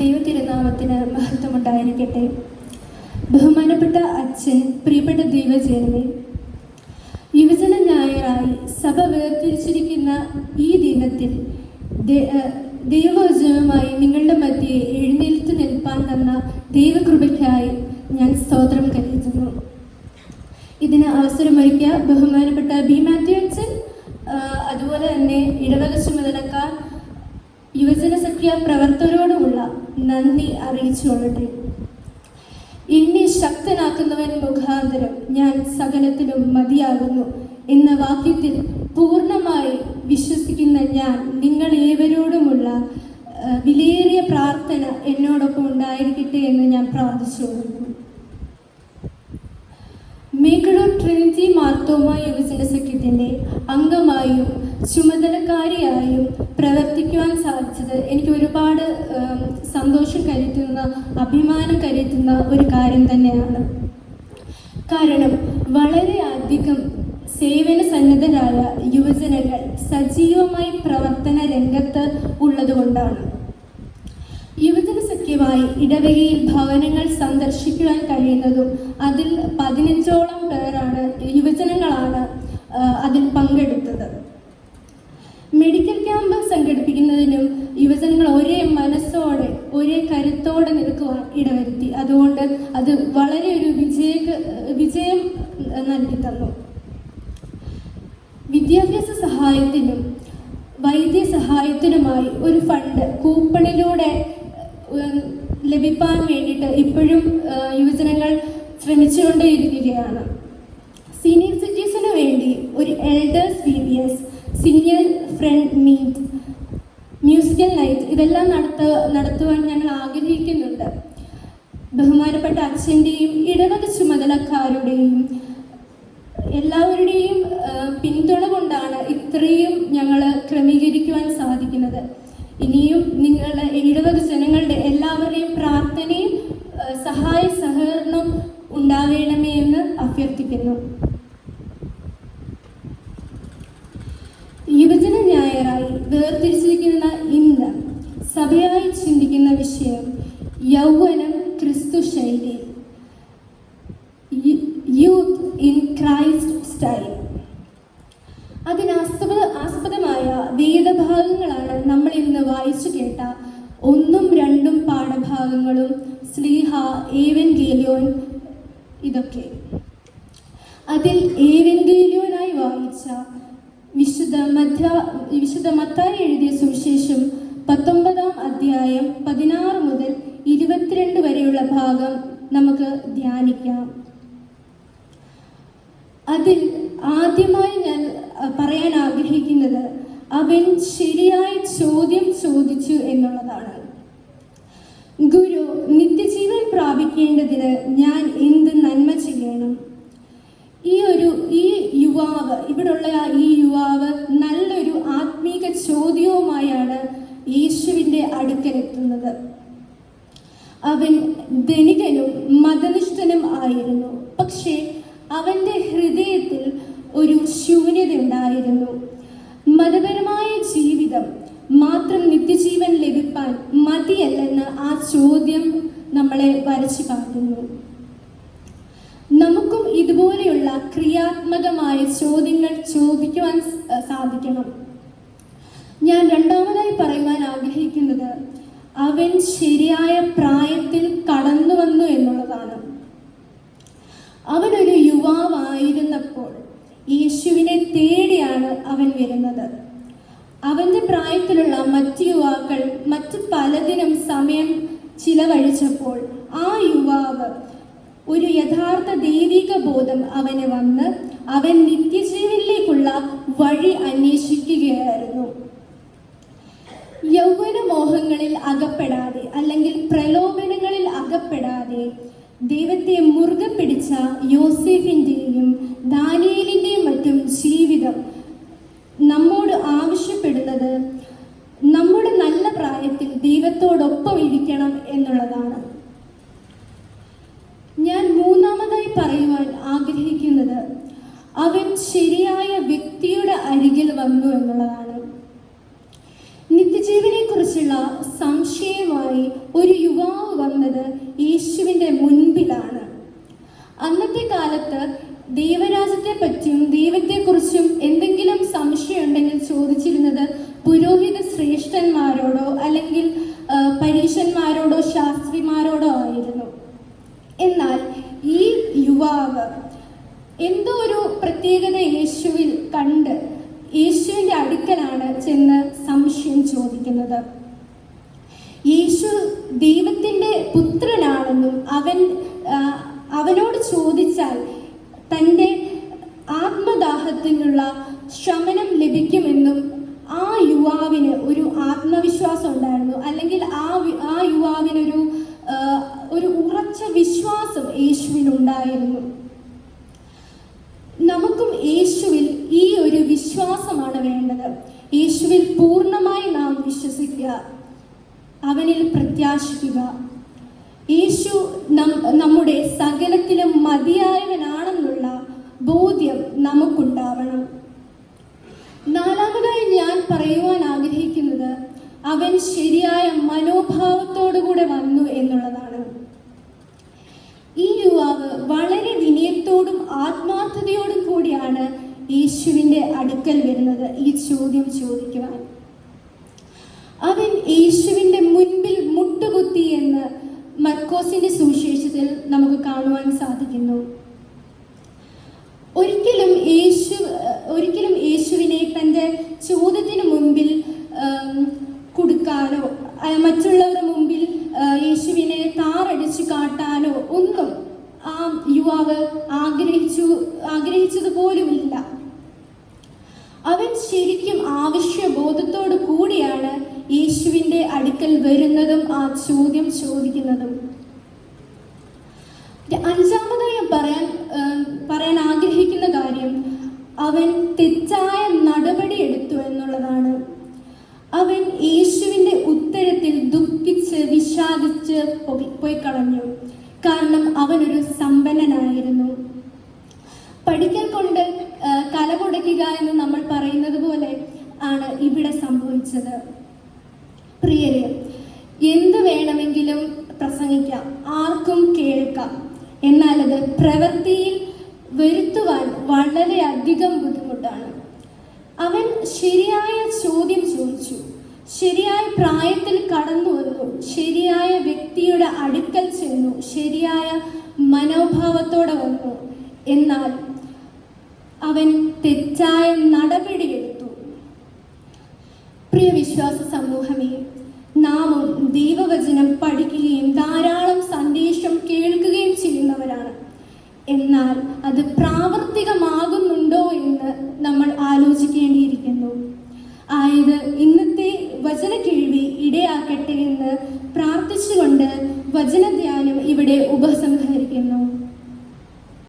ദൈവതിരുനാമത്തിന് മഹത്വമുണ്ടായിരിക്കട്ടെ. ബഹുമാനപ്പെട്ട അച്ഛൻ, പ്രിയപ്പെട്ട ദൈവജനമേ, യുവജന ഞായറായി സഭ വേർതിരിച്ചിരിക്കുന്ന ഈ ദിനത്തിൽ ദൈവവചനവുമായി നിങ്ങളുടെ മധ്യേ എഴുന്നേൽത്ത് നിൽപ്പാൻ തന്ന ദൈവകൃപയ്ക്കായി ഞാൻ സ്തോത്രം കരുതുന്നു. ഇതിന് അവസരമൊരുക്കിയ ബഹുമാനപ്പെട്ട ബി മാത്യു അച്ഛൻ, അതുപോലെ തന്നെ ഇടവക ചുമതലക്കാർ, യുവജന സഖ്യ പ്രവർത്തകരോടുമുള്ള നന്ദി അറിയിച്ചുകൊള്ളട്ടെ. എന്നെ ശക്തനാക്കുന്നവൻ മുഖാന്തരം ഞാൻ സകലത്തിലും മതിയാകുന്നു എന്ന വാക്യത്തിൽ പൂർണ്ണമായി വിശ്വസിക്കുന്ന ഞാൻ നിങ്ങൾ ഏവരോടുമുള്ള വിലയേറിയ പ്രാർത്ഥന എന്നോടൊപ്പം ഉണ്ടായിരിക്കട്ടെ എന്ന് ഞാൻ പ്രാർത്ഥിച്ചുകൊള്ളുന്നു. മേക്കടൂർ ട്രിനിറ്റി മാർത്തോമ യുവജന സഖ്യത്തിൻ്റെ അംഗമായും ചുമതലക്കാരിയായും പ്രവർത്തിക്കുവാൻ സാധിച്ചത് എനിക്ക് ഒരുപാട് സന്തോഷം കരുത്തുന്ന, അഭിമാനം കരുത്തുന്ന ഒരു കാര്യം തന്നെയാണ്. കാരണം വളരെയധികം സേവന സന്നദ്ധരായ യുവജനങ്ങൾ സജീവമായി പ്രവർത്തന രംഗത്ത് ഉള്ളതുകൊണ്ടാണ്. യുവജന സഖ്യമായി ഇടവകയിൽ ഭവനങ്ങൾ സന്ദർശിക്കുവാൻ കഴിയുന്നതും അതിൽ 15ഓളം പേരാണ് യുവജനങ്ങളാണ് അതിൽ പങ്കെടുത്തത്. മെഡിക്കൽ ക്യാമ്പ് സംഘടിപ്പിക്കുന്നതിനും യുവജനങ്ങൾ ഒരേ മനസ്സോടെ ഒരേ കരുത്തോടെ നിൽക്കുവാൻ ഇടവരുത്തി. അതുകൊണ്ട് അത് വളരെ ഒരു വിജയം നൽകി തന്നു. വിദ്യാഭ്യാസ സഹായത്തിനും വൈദ്യസഹായത്തിനുമായി ഒരു ഫണ്ട് കൂപ്പണിലൂടെ ലഭിക്കാൻ വേണ്ടിയിട്ട് ഇപ്പോഴും യുവജനങ്ങൾ ശ്രമിച്ചുകൊണ്ടേയിരിക്കുകയാണ്. സീനിയർ സിറ്റിസന് വേണ്ടി ഒരു elders VBS, senior friend meet, musical night ഇതെല്ലാം നടത്തുവാൻ ഞങ്ങൾ ആഗ്രഹിക്കുന്നുണ്ട്. ബഹുമാനപ്പെട്ട അച്ഛൻ്റെയും ഇടവക ചുമതലക്കാരുടെയും എല്ലാവരുടെയും പിന്തുണ കൊണ്ടാണ് ഇത്രയും ഞങ്ങൾ ക്രമീകരിക്കുവാൻ സാധിക്കുന്നത്. ഇനിയും നിങ്ങളുടെ ഇടവക ജനങ്ങളുടെ എല്ലാവരുടെയും പ്രാർത്ഥനയും സഹായ സഹകരണം ഉണ്ടാവേണമേ എന്ന് അഭ്യർത്ഥിക്കുന്നു. യുവജന ഞായറായി വേർതിരിച്ചിരിക്കുന്ന ഇന്ന് സഭയായി ചിന്തിക്കുന്ന വിഷയം യൗവനം ക്രിസ്തു ശൈലി, യൂത്ത് ഇൻ ക്രൈസ്റ്റ് സ്റ്റൈൽ. അതിനാസ്പദമായ വേദഭാഗങ്ങളാണ് നമ്മൾ ഇന്ന് വായിച്ചു കേട്ട 1ഉം 2ഉം പാഠഭാഗങ്ങളും, സ്ലീഹ, ഏവൻഗേലിയോൻ. ഇതൊക്കെ അതിൽ ഏവൻഗേലിയോനായി വായിച്ച വിശുദ്ധ മത്തായി എഴുതിയ സുവിശേഷം 19-ാം അധ്യായം 16 മുതൽ 22 വരെയുള്ള ഭാഗം നമുക്ക് ധ്യാനിക്കാം. അതിൽ ആദ്യമായി ഞാൻ പറയാൻ ആഗ്രഹിക്കുന്നത് അവൻ ശരിയായ ചോദ്യം ചോദിച്ചു എന്നുള്ളതാണ്. ഗുരു, നിത്യജീവൻ പ്രാപിക്കേണ്ടതിന് ഞാൻ എന്ത് നന്മ ചെയ്യണം? ഈ യുവാവ്, ഇവിടുള്ള ഈ യുവാവ് നല്ലൊരു ആത്മീക ചോദ്യവുമായാണ് യേശുവിൻ്റെ അടുക്കലെത്തുന്നത്. അവൻ ധനികനും മതനിഷ്ഠനും ആയിരുന്നു. പക്ഷേ അവൻ്റെ ഹൃദയത്തിൽ ഒരു ശൂന്യത ഉണ്ടായിരുന്നു. മതപരമായ ജീവിതം മാത്രം നിത്യജീവൻ ലഭിക്കാൻ മതിയല്ലെന്ന് ആ ചോദ്യം നമ്മളെ വരച്ചു കാട്ടുന്നു. നമുക്കും ഇതുപോലെയുള്ള ക്രിയാത്മകമായ ചോദ്യങ്ങൾ ചോദിക്കുവാൻ സാധിക്കണം. ഞാൻ രണ്ടാമതായി പറയുവാൻ ആഗ്രഹിക്കുന്നത് അവൻ ശരിയായ പ്രായത്തിൽ കടന്നു വന്നു എന്നുള്ളതാണ്. അവനൊരു യുവാവായിരുന്നപ്പോൾ യേശുവിനെ തേടിയാണ് അവൻ വരുന്നത്. അവൻ്റെ പ്രായത്തിലുള്ള മറ്റ് യുവാക്കൾ മറ്റ് പലതിനും സമയം ചിലവഴിച്ചപ്പോൾ ആ യുവാവ് ഒരു യഥാർത്ഥ ദൈവിക ബോധം അവന് വന്ന് അവൻ നിത്യജീവനിലേക്കുള്ള വഴി അന്വേഷിക്കുകയായിരുന്നു. യൗവന മോഹങ്ങളിൽ അകപ്പെടാതെ അല്ലെങ്കിൽ പ്രലോഭനങ്ങളിൽ അകപ്പെടാതെ ദൈവത്തെ മുറുകെ പിടിച്ച യോസേഫിൻ്റെയും ദാനിയേലിൻ്റെയും മറ്റും ജീവിതം നമ്മോട് ആവശ്യപ്പെടുന്നത് നമ്മുടെ നല്ല പ്രായത്തിൽ ദൈവത്തോടൊപ്പം ഇരിക്കണം എന്നുള്ളതാണ്. ഞാൻ മൂന്നാമതായി പറയുവാൻ ആഗ്രഹിക്കുന്നത് അവൻ ശരിയായ വ്യക്തിയുടെ അരികിൽ വന്നു എന്നുള്ളതാണ്. നിത്യജീവനെ കുറിച്ചുള്ള സംശയമായി ആവശ്യമായി ഒരു യുവാവ് വന്നത് യേശുവിൻ്റെ മുൻപിലാണ്. അന്നത്തെ കാലത്ത് ദൈവരാജ്യത്തെ പറ്റിയും ദൈവത്തെക്കുറിച്ചും എന്തെങ്കിലും സംശയമുണ്ടെങ്കിൽ ചോദിച്ചിരുന്നത് പുരോഹിത ശ്രേഷ്ഠന്മാരോടോ അല്ലെങ്കിൽ പരീശന്മാരോടോ ശാസ്ത്രിമാരോടോ ആയിരുന്നു. എന്നാൽ ഈ യുവാവ് എന്തോ ഒരു പ്രത്യേകത യേശുവിൽ കണ്ട് യേശുവിൻ്റെ അടുക്കലാണ് ചെന്ന് സംശയം ചോദിക്കുന്നത്. യേശു ദൈവത്തിൻ്റെ പുത്രനാണെന്നും അവനോട് ചോദിച്ചാൽ തൻ്റെ ആത്മദാഹത്തിനുള്ള ശമനം ലഭിക്കുമെന്നും ആ യുവാവിന് ഒരു ആത്മവിശ്വാസം ഉണ്ടായിരുന്നു. അല്ലെങ്കിൽ ആ യുവാവിനൊരു ഉറച്ച വിശ്വാസം യേശുവിനുണ്ടായിരുന്നു. നമുക്കും യേശുവിൽ ഈ ഒരു വിശ്വാസമാണ് വേണ്ടത്. യേശുവിൽ പൂർണ്ണമായി നാം വിശ്വസിക്കുക, അവനിൽ പ്രത്യാശിക്കുക. യേശു നമ്മുടെ സകലത്തിലും മതിയായവനാണെന്നുള്ള ബോധ്യം നമുക്കുണ്ടാവണം. നാലാമതായി ഞാൻ പറയുവാൻ ആഗ്രഹിക്കുന്നത് അവൻ ശരിയായ മനോഭാവത്തോടുകൂടെ വന്നു എന്നുള്ളതാണ്. ഈ യുവാവ് വളരെ വിനയത്തോടും ആത്മാർത്ഥതയോടും കൂടിയാണ് യേശുവിൻ്റെ അടുക്കൽ വരുന്നത് ഈ ചോദ്യം ചോദിക്കുവാൻ. അവൻ യേശുവിൻ്റെ മുൻപിൽ മുട്ടുകുത്തി എന്ന് മർക്കോസിന്റെ സുവിശേഷത്തിൽ നമുക്ക് കാണുവാൻ സാധിക്കുന്നു. ഒരിക്കലും യേശുവിനെ തൻ്റെ ചോദ്യത്തിന് മുൻപിൽ കൊടുക്കാനോ മറ്റുള്ളവരുടെ മുമ്പിൽ യേശുവിനെ താറടിച്ചു കാട്ടാനോ ഒന്നും ആ യുവാവ് ആഗ്രഹിച്ചതുപോലുമില്ല. അവൻ ശരിക്കും ആവശ്യബോധത്തോടു കൂടിയാണ് യേശുവിൻ്റെ അടുക്കൽ വരുന്നതും ആ ചോദ്യം ചോദിക്കുന്നതും. അഞ്ചാമതായി പറയാൻ ആഗ്രഹിക്കുന്ന കാര്യം അവൻ തെറ്റായ നടപടി എടുത്തു എന്നുള്ളതാണ്. അവൻ യേശുവിൻ്റെ ഉത്തരത്തിൽ ദുഃഖിച്ച് വിഷാദിച്ച് പോയി കളഞ്ഞു. കാരണം അവനൊരു സമ്പന്നനായിരുന്നു. പഠിക്കൽ കൊണ്ട് കല പൊടയ്ക്കുക എന്ന് നമ്മൾ പറയുന്നത് പോലെ ആണ് ഇവിടെ സംഭവിച്ചത്. പ്രിയരെ, എന്ത് വേണമെങ്കിലും പ്രസംഗിക്കാം, ആർക്കും കേൾക്കാം. എന്നാൽ അത് പ്രവൃത്തിയിൽ വരുത്തുവാൻ വളരെയധികം ബുദ്ധിമുട്ടാണ്. അവൻ ശരിയായ ചോദ്യം ചോദിച്ചു, ശരിയായ പ്രായത്തിൽ കടന്നു വന്നു, ശരിയായ വ്യക്തിയുടെ അടുക്കൽ ചെന്നു, ശരിയായ മനോഭാവത്തോടെ വന്നു. എന്നാൽ അവൻ തെറ്റായ നടപടിയെടുത്തു. പ്രിയ വിശ്വാസ സമൂഹമേ, നാമും ദൈവവചനം പഠിക്കുകയും ധാരാളം സന്ദേശം കേൾക്കുകയും ചെയ്യുന്നവരാണ്. എന്നാൽ അത് പ്രാവർത്തികമാകുന്നുണ്ടോ എന്ന് നമ്മൾ ആലോചിക്കേണ്ടിയിരിക്കുന്നു. ആയത് ഇന്നത്തെ വചന കേൾവി ഇടയാക്കട്ടെ എന്ന് പ്രാർത്ഥിച്ചുകൊണ്ട് വചനധ്യാനം ഇവിടെ ഉപസംഹരിക്കുന്നു.